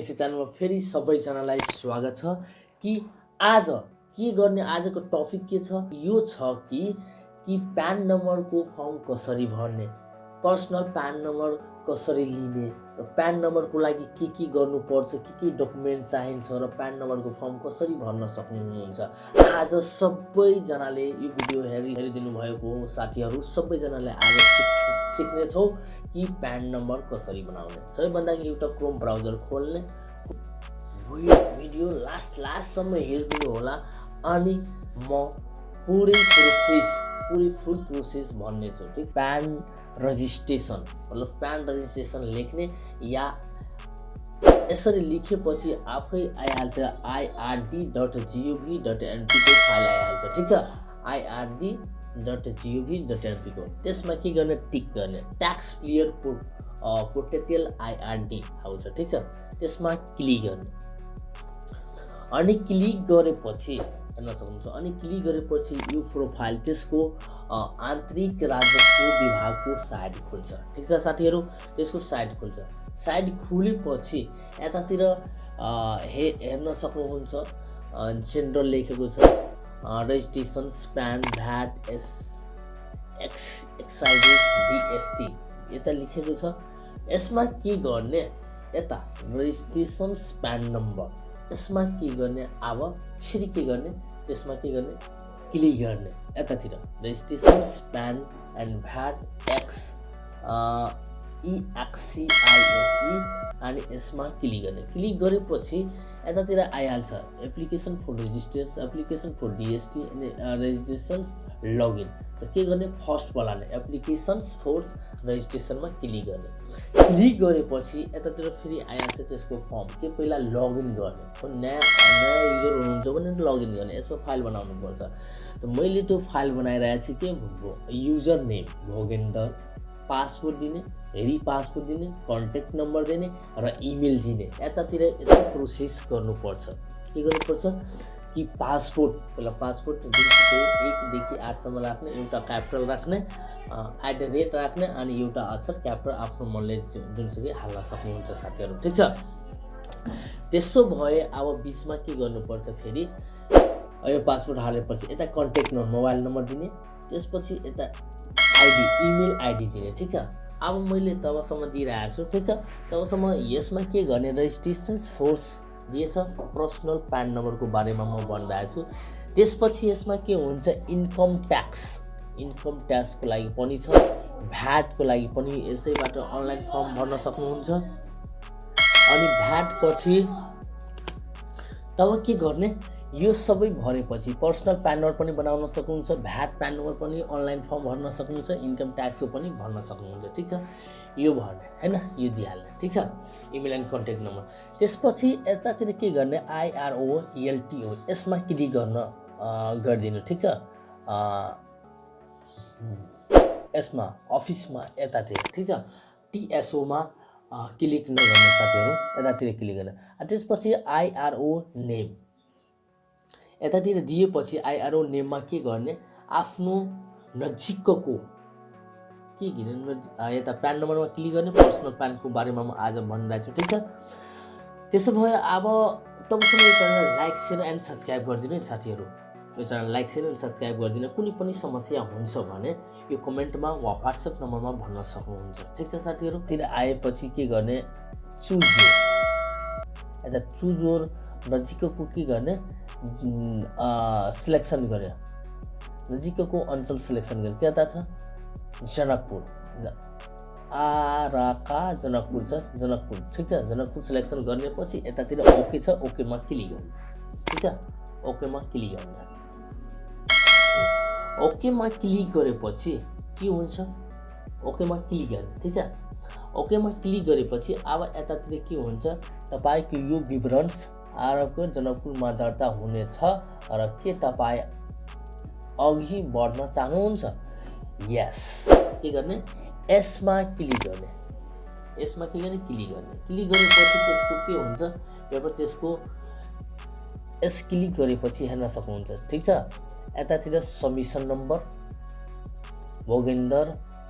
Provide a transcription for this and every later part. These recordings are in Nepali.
भ्याकेन्सी च्यानलमा फेरि सबैजनालाई स्वागत छ। कि आज के गर्ने, आजको टपिक के छ, यो छ कि प्यान नम्बरको फर्म कसरी भर्ने, पर्सनल प्यान नम्बर कसरी लिने र प्यान नम्बरको लागि के गर्नुपर्छ, के डकुमेन्ट चाहिन्छ र प्यान नम्बरको फर्म कसरी भर्न सक्नुहुन्छ। आज सबैजनाले यो भिडियो हेरिदिनु भएको साथीहरू सबैजनाले आज सिक्नेछौँ कि प्यान नम्बर कसरी बनाउने। सबैभन्दा एउटा क्रोम ब्राउजर खोल्ने, भिडियो लास्टसम्म हेरिदिनु होला अनि म पुरै फुल प्रोसेस भन्ने छु। ठीक, प्यान रजिस्ट्रेसन मतलब प्यान रजिस्ट्रेसन लेख्ने या यसरी लेखेपछि आफै आइहाल्छ ird.gov.np को फाइल आइहाल्छ। ठीक छ, ird.gov.np को त्यसमा के गर्ने, टिक गर्ने, ट्याक्स क्लियर पोर्टेल IRD आउँछ। ठीक छ, त्यसमा क्लिक गर्ने अनि क्लिक गरेपछि हेर्न सक्नुहुन्छ। अनि क्लिक गरेपछि यो प्रोफाइल त्यसको आन्तरिक राजस्व विभागको साइट खुल्छ। ठीक छ साथीहरू, त्यसको साइट खुल्छ। साइट खुलेपछि यतातिर हेर्न सक्नुहुन्छ जेनरल लेखेको छ, रेजिस्ट्रेसन, प्यान, भ्याट, एक्साइजेस, DST यता लेखेको छ। यसमा के गर्ने, यता रेजिस्ट्रेसन प्यान नम्बर यसमा के गर्ने, अब फेरि के गर्ने, त्यसमा के गर्ने, क्लिक गर्ने यतातिर registration pan and VAT EXCISE अनि यसमा क्लिक गर्ने। क्लिक गरेपछि यतातिर आइहाल्छ application for registration, application for DST अनि रेजिस्ट्रेसन लगइन। त के गर्ने, फर्स्ट वालाले एप्लिकेसन फोर्स रेजिस्ट्रेसनमा क्लिक गर्ने। क्लिक गरेपछि यतातिर फेरि आइहाल्छ त्यसको फर्म के पहिला लगइन गर्ने। नयाँ युजर हुनुहुन्छ भने लगइन गर्ने, यसमा फाइल बनाउनु पर्छ। त मैले त्यो फाइल बनाइरहेको छु के युजर नेम भोगेन्द्र, पासवर्ड दिने, पासवर्ड दिने, कन्ट्याक्ट नम्बर दिने र इमेल दिने। यतातिर यता प्रोसेस गर्नुपर्छ। के गर्नुपर्छ कि पासपोर्ट पहिला पासपोर्ट जुनसुकै 1 देखि 8 सम्म राख्ने, एउटा क्यापिटल राख्ने, @ राख्ने अनि एउटा अक्षर क्यापिटल आफ्नो मनले जुनसुकै हाल्न सक्नुहुन्छ साथीहरू। ठीक छ, त्यसो भए अब बिचमा के गर्नुपर्छ, फेरि यो पासपोर्ट हालेपछि यता कन्ट्याक्ट नम्बर मोबाइल नम्बर दिने, त्यसपछि यता इमेल आइडी दिने। ठीक छ, अब मैले तबसम्म दिइरहेको छु। ठीक छ, तबसम्म यसमा के गर्ने, रेजिस्ट्रेसन फोर्स दिएछ, पर्सनल प्यान नम्बरको बारेमा म भनिरहेको छु। त्यसपछि यसमा के हुन्छ, इन्कम ट्याक्सको लागि पनि छ, भ्याटको लागि पनि यसैबाट अनलाइन फर्म भर्न सक्नुहुन्छ। अनि भ्याट पछि तब के गर्ने, यो सबै भरेपछि पर्सनल प्यान नम्बर पनि बनाउन सक्नुहुन्छ, भ्याट प्यान नम्बर पनि अनलाइन फर्म भर्न सक्नुहुन्छ, इन्कम ट्याक्सको पनि भर्न सक्नुहुन्छ। ठीक छ, यो भर्ने हैन, यो दिइहाल्ने। ठीक छ, इमेल एन्ड कन्ट्याक्ट नम्बर। त्यसपछि यतातिर के गर्ने, IROLTO यसमा क्लिक गरिदिनु। ठीक छ, यसमा अफिसमा यतातिर। ठीक छ, TSO मा क्लिक नगर्ने साथीहरू, यतातिर क्लिक गर्ने। त्यसपछि IRO नेम यतातिर दिएपछि IRO नेममा के गर्ने, आफ्नो नजिकको के गिर्ने, यता प्यान नम्बरमा क्लिक गर्ने, पर्सनल प्यानको बारेमा म आज भनिरहेको छु। ठीक छ, त्यसो भए अब तपाईँसँग यो channel like, share and subscribe गरिदिनु है साथीहरू। यो channel like, share and subscribe गरिदिनु। कुनै पनि समस्या हुन्छ भने यो कमेन्टमा वा व्हाट्सएप नम्बरमा भन्न सक्नुहुन्छ। ठीक छ साथीहरू, तिर आएपछि के गर्ने, यता चुजोर नजिकको के गर्ने, सिलेक्सन गरे, नजिकको अञ्चल सिलेक्सन गरे। के यता छ, जनकपुर, जनकपुर छ, जनकपुर। ठीक छ, जनकपुर सिलेक्सन गर्नेपछि यतातिर ओके छ, ओकेमा क्लिक गर्ने। ठीक छ, ओकेमा क्लिक गर्ने। ओकेमा क्लिक गरेपछि के हुन्छ, ओकेमा क्लिक गर्ने। ठीक छ, ओकेमा क्लिक गरेपछि अब यतातिर के हुन्छ, तपाईँको यो विवरण आरोपको जनकपुरमा दर्ता हुनेछ र के तपाईँ अघि बढ्न चाहनुहुन्छ, यस के गर्ने, यसमा क्लिक गर्ने। यसमा के गर्ने, क्लिक गर्ने। क्लिक गरेपछि त्यसको के हुन्छ, जब त्यसको यस क्लिक गरेपछि हेर्न सक्नुहुन्छ। ठीक छ, यतातिर submission number Bhogendra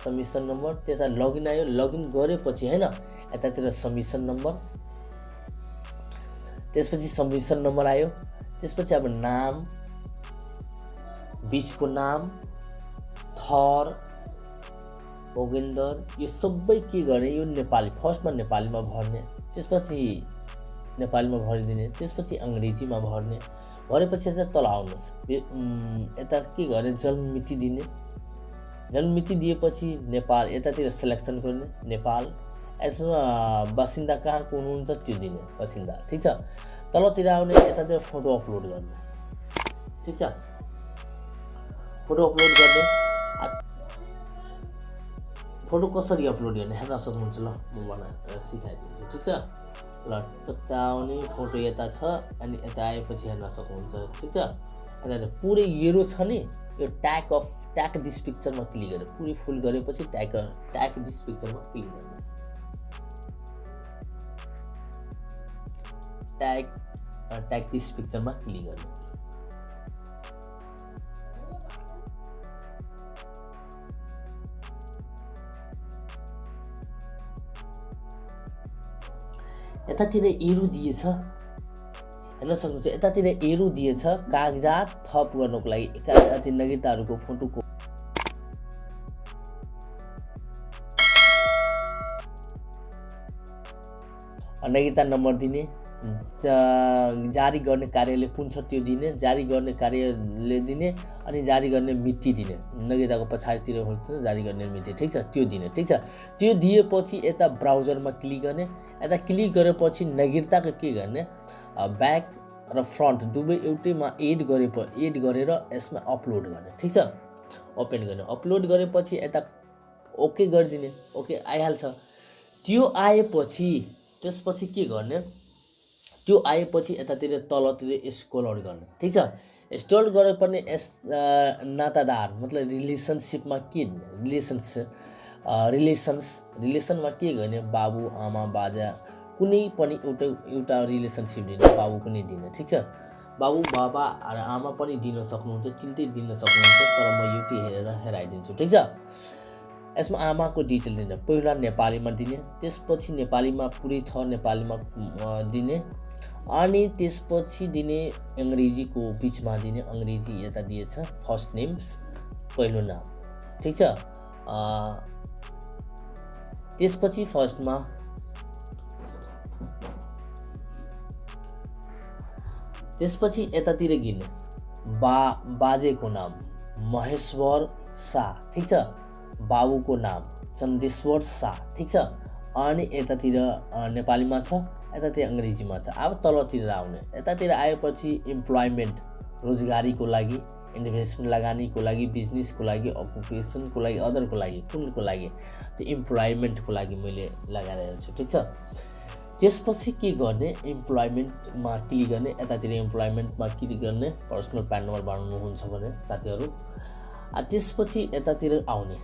submission number, त्यता लगइन आयो, लगइन गरेपछि हैन यतातिर सबमिसन नम्बर त्यसपछि सबमिसन नम्बर आयो। त्यसपछि अब नाम, बिचको नाम, थर, भोगेन्दर, यो सबै के गर्ने, यो नेपाली फर्स्टमा नेपालीमा भर्ने, त्यसपछि नेपालीमा भरिदिने, त्यसपछि अङ्ग्रेजीमा भर्ने। भरेपछि चाहिँ तल आउनुहोस्, यता के गर्ने, जन्ममिति दिने। जन्ममिति दिएपछि नेपाल यतातिर सिलेक्सन गर्ने, नेपाल। यसमा बासिन्दा कहाँको हुनुहुन्छ त्यो दिने, बासिन्दा। ठिक छ। तलतिर आउने, यतातिर फोटो अपलोड गर्ने। ठिक छ। फोटो अपलोड गर्ने। फोटो कसरी अपलोड गर्ने हेर्न सक्नुहुन्छ। ल म बनाएर सिकाइदिन्छु। ठिक छ। ल यता आउने, फोटो यता छ अनि यता आएपछि हेर्न सक्नुहुन्छ। ठिक छ। यता पुरै एरो छ नि, यो ट्याग दिस पिक्चरमा क्लिक गरेर पुरै फुल गरेपछि ट्याग दिस पिक्चरमा क्लिक गर्ने। ट्याग दिस पिक्चरमा क्लिक गर्ने। यतातिर एरो दिएछ, हेर्न सक्नुहुन्छ। यतातिर एरो दिएछ कागजात थप गर्नको लागि, नागरिकताहरूको फोटोको नागरिकता नम्बर दिने, जारी गर्ने कार्यालय कुन छ त्यो दिने, जारी गर्ने कार्यालय दिने, अनि जारी गर्ने मिति दिने। नागरिकताको पछाडितिर हुन्छ जारी गर्ने मिति। ठिक छ। त्यो दिने। ठिक छ। त्यो दिएपछि यता ब्राउजरमा क्लिक गर्ने। यता क्लिक गरेपछि नागरिकताको के गर्ने, ब्याक र फ्रन्ट दुवै एउटैमा एड गरेर यसमा अपलोड गर्ने। ठिक छ। ओपन गर्ने। अपलोड गरेपछि यता ओके गरिदिने। ओके आइहाल्छ। त्यो आएपछि त्यसपछि के गर्ने, त्यो आएपछि यतातिर तलतिर स्क्रोल गर्ने। ठिक छ। स्क्रोल गरेपर्ने नातादार मतलब रिलेसनसिपमा के रिलेसनमा के गर्ने, बाबु आमा बाजा कुनै पनि एउटा रिलेसनसिप दिने, बाबुको नै दिने। ठिक छ। बाबु बाबा र आमा पनि दिन सक्नुहुन्छ, तिनटै दिन सक्नुहुन्छ, तर म एउटै हेरेर हेराइदिन्छु। ठिक छ। यसमा आमाको डिटेल दिने, पहिला नेपालीमा दिने, त्यसपछि नेपालीमा पुरै थर नेपालीमा दिने, अनि त्यसपछि दिने अङ्ग्रेजीको बिचमा दिने। अङ्ग्रेजी यता दिएछ, फर्स्ट नेम्स पहिलो नाम। ठिक छ। त्यसपछि फर्स्टमा त्यसपछि यतातिर गिर्ने, बाजेको नाम महेश्वर शाह। ठिक छ। बाबुको नाम चन्देश्वर शाह। ठिक छ। अनि यतातिर नेपालीमा छ, यतातिर अङ्ग्रेजीमा छ। अब तलतिर आउने, यतातिर आएपछि इम्प्लोइमेन्ट, रोजगारीको लागि, इन्भेस्टमेन्ट लगानीको लागि, बिजनेसको लागि, अकुपेसनको लागि, अदरको लागि, कुनको लागि, त्यो इम्प्लोइमेन्टको लागि मैले लगाइरहेको छु। ठिक छ। त्यसपछि के गर्ने, इम्प्लोइमेन्टमा क्लिक गर्ने। यतातिर इम्प्लोइमेन्टमा क्लिक गर्ने, पर्सनल प्यान नम्बर बनाउनुहुन्छ भने साथीहरू। त्यसपछि यतातिर आउने,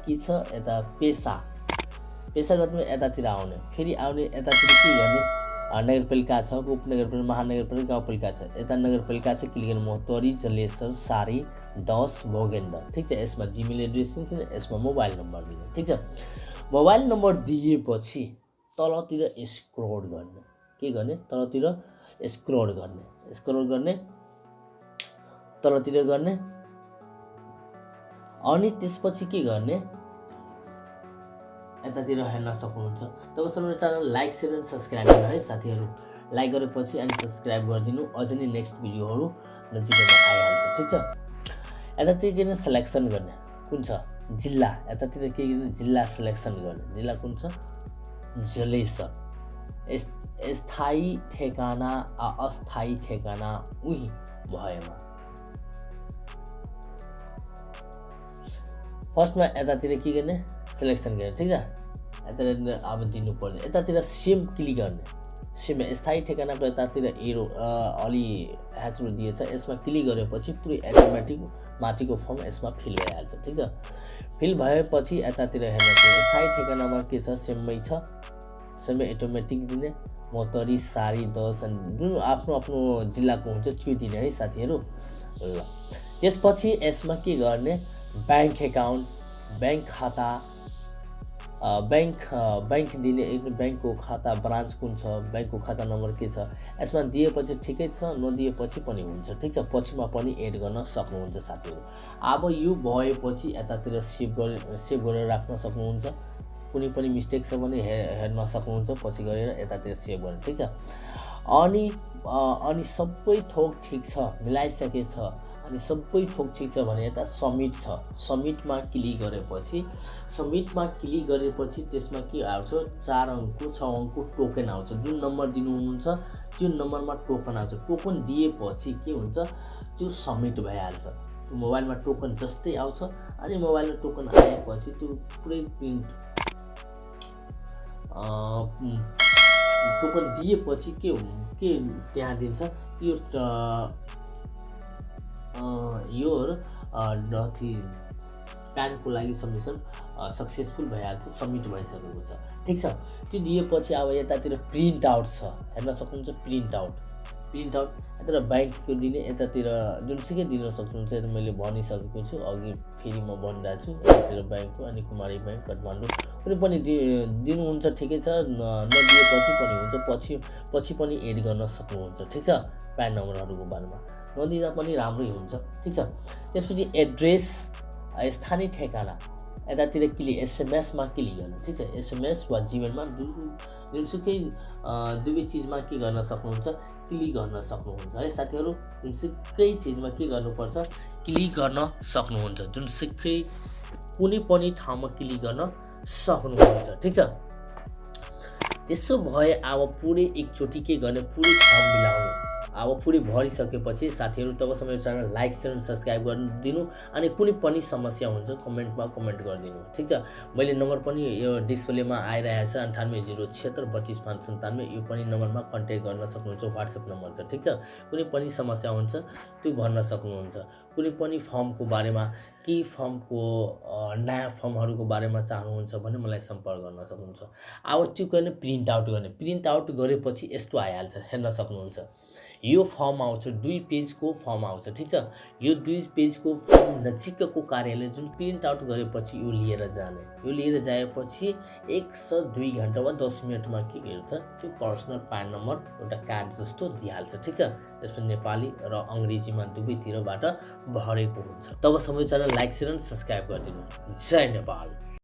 के छ यता पेसा गर्नु, यतातिर आउने, फेरि आउने। यतातिर के गर्ने, नगरपालिका छ, उपनगरपालिका, महानगरपालिका, गाउँपालिका छ। यता नगरपालिका छ, क्लिक गर्ने, मोहतरी, जलेसर, सारी, 10 भोगेन्दर। ठिक छ। यसमा जिमेल एड्रेस दिने, यसमा मोबाइल नम्बर दिने। ठिक छ। मोबाइल नम्बर दिएपछि तलतिर स्क्रोल गर्ने, के गर्ने, तलतिर स्क्रोल गर्ने, तलतिर गर्ने। अनि त्यसपछि के गर्ने, यतातिर हेर्न सक्नुहुन्छ। तपाईँसँग channel like, share and subscribe गर्नु है साथीहरू। लाइक गरेपछि अनि सब्सक्राइब गरिदिनु, अझै नै नेक्स्ट भिडियोहरू नजिकैमा आइहाल्छ। ठिक छ। यतातिर के गर्ने, सिलेक्सन गर्ने, कुन छ जिल्ला, यतातिर के गर्ने, जिल्ला सिलेक्सन गर्ने। जिल्ला कुन छ, जलेसर। स्थायी ठेगाना अस्थायी ठेगाना उही भएमा। फर्स्टमा यतातिर के गर्ने, सिलेक्सन गर्ने। ठिक छ। यतातिर अब दिनुपर्ने, यतातिर सेम क्लिक गर्ने। सेम स्थायी ठेगानाको यतातिर एरो अलि ह्याचरो दिएछ, यसमा क्लिक गरेपछि पुरै अटोमेटिक माथिको फर्म यसमा फिल भइहाल्छ। ठिक छ। फिल भएपछि यतातिर हेर्नुहोस्, स्थायी ठेगानामा के छ, सेममै छ, सेमै अटोमेटिक दिने। मोहतरी, सारी, 10 जुन आफ्नो जिल्लाको हुन्छ त्यो दिने है साथीहरू। ल त्यसपछि यसमा के गर्ने, ब्याङ्क एकाउन्ट, ब्याङ्क खाता, ब्याङ्क दिने ब्याङ्कको खाता ब्रान्च कुन छ, ब्याङ्कको खाता नम्बर के छ, यसमा दिएपछि ठिकै छ, नदिएपछि पनि हुन्छ। ठिक छ, पछिमा पनि एड गर्न सक्नुहुन्छ साथीहरू। अब यो भएपछि यतातिर सेभ गरेर राख्न सक्नुहुन्छ। कुनै पनि मिस्टेक छ भने हेर्न सक्नुहुन्छ पछि गएर यतातिर सेभ गरेर। ठिक छ, अनि सबै थोक ठिक छ, मिलाइसकेछ, अनि सबै थोक ठिक छ भने यता सबमिट छ। सबमिटमा क्लिक गरेपछि त्यसमा के आउँछ, 4 अङ्क 6 अङ्कको टोकन आउँछ। जुन नम्बर दिनुहुन्छ त्यो नम्बरमा टोकन आउँछ। टोकन दिएपछि के हुन्छ, त्यो सबमिट भइहाल्छ। त्यो मोबाइलमा टोकन जस्तै आउँछ। अनि मोबाइलमा टोकन आएपछि त्यो पुरै टोकन दिएपछि के त्यहाँ दिन्छ, यो प्यानको लागि सबमिसन सक्सेसफुल भइहाल्छ, सबमिट भइसकेको छ। ठिक छ, त्यो दिएपछि अब यतातिर प्रिन्ट आउट छ, हेर्न सक्नुहुन्छ। प्रिन्ट आउट यतातिर ब्याङ्कको दिने, यतातिर जुनसुकै दिन सक्नुहुन्छ। यता मैले भनिसकेको छु, अघि फेरि म भनिरहेको छु। यतातिर ब्याङ्कको अनि कुमारी ब्याङ्क काठमाडौँ कुनै पनि दिनुहुन्छ, ठिकै छ। नदिएपछि पनि हुन्छ, पछि पनि एड गर्न सक्नुहुन्छ। ठिक छ, प्यान नम्बरहरूको बारेमा नदिँदा पनि राम्रै हुन्छ। ठिक छ, त्यसपछि एड्रेस, स्थानीय ठेगाना, यतातिर क्लिक एसएमएसमा क्लिक गर्नु। ठिक छ, एसएमएस वा जीमेलमा जुनसुकै दुवै चिजमा के गर्न सक्नुहुन्छ, क्लिक गर्न सक्नुहुन्छ है साथीहरू। जुनसुकै चिजमा के गर्नुपर्छ, क्लिक गर्न सक्नुहुन्छ। जुनसुकै कुनै पनि ठाउँमा क्लिक गर्न सक्नुहुन्छ। ठिक छ, त्यसो भए अब पुरै एकचोटि के गर्ने, पुरै फर्म मिलाउनु। अब पुरै भरिसकेपछि साथीहरू तबसम्म यो च्यानल लाइक शेयर सब्सक्राइब गरिदिनु। अनि कुनै पनि समस्या हुन्छ कमेन्टमा कमेन्ट गरिदिनु। ठिक छ, मैले नम्बर पनि यो डिस्प्लेमा आइरहेको छ 9807322597। यो पनि नम्बरमा कन्ट्याक्ट गर्न सक्नुहुन्छ, व्हाट्सएप नम्बर छ। ठिक छ, कुनै पनि समस्या हुन्छ त्यो भन्न सक्नुहुन्छ। कुनै पनि फर्मको बारेमा, केही फर्मको नयाँ फर्महरूको बारेमा चाहनुहुन्छ भने मलाई सम्पर्क गर्न सक्नुहुन्छ। अब त्यो गर्ने प्रिन्ट आउट गरेपछि यस्तो आइहाल्छ, हेर्न सक्नुहुन्छ। यो फर्म आउँछ, 2 पेजको फर्म आउँछ। ठिक छ, यो 2 पेजको फर्म नजिकको कार्यालय जुन प्रिन्ट आउट गरेपछि यो लिएर जाने। यो लिएर जाएपछि 102 घन्टा वा 10 मिनटमा के गर्छ, त्यो पर्सनल प्यान नम्बर एउटा कार्ड जस्तो दिइहाल्छ। ठिक छ, त्यसमा नेपाली र अङ्ग्रेजीमा दुवैतिरबाट भरेको हुन्छ। तबसम्म च्यानल लाइक शेयर सब्सक्राइब गरिदिनु। जय नेपाल।